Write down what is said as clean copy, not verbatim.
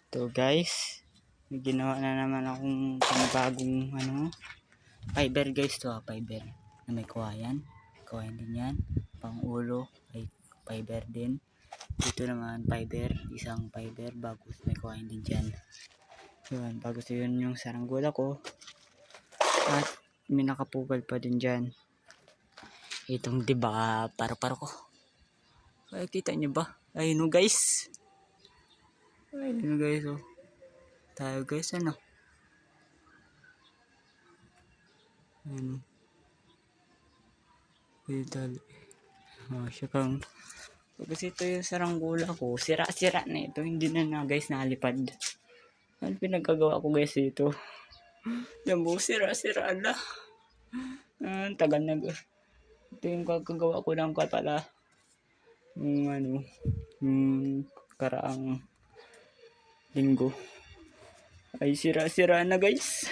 To guys, may ginawa na naman akong panibagong fiber guys to fiber na may kuwayan. Kuwayan din yan. Pang ulo ay fiber din. Dito naman fiber, isang fiber bago may kuwayan din dyan. Yun, bago yun yung saranggola ko. At may nakapugal pa din dyan. Itong diba paro-paro ko. Ay, kita nyo ba? Ayun o guys. Ayun guys oh. Tayo guys ano. Ayun. Dali. Siya kang. Kasi ito yung saranggola ko. Sira-sira na ito. Hindi na guys nalipad. Ano pinagkagawa ko guys ito? Yan po sira-sira na. Tagal na. Ito yung kagagawa ko lang pala. Karaang linggo. Ay sira-sira na guys.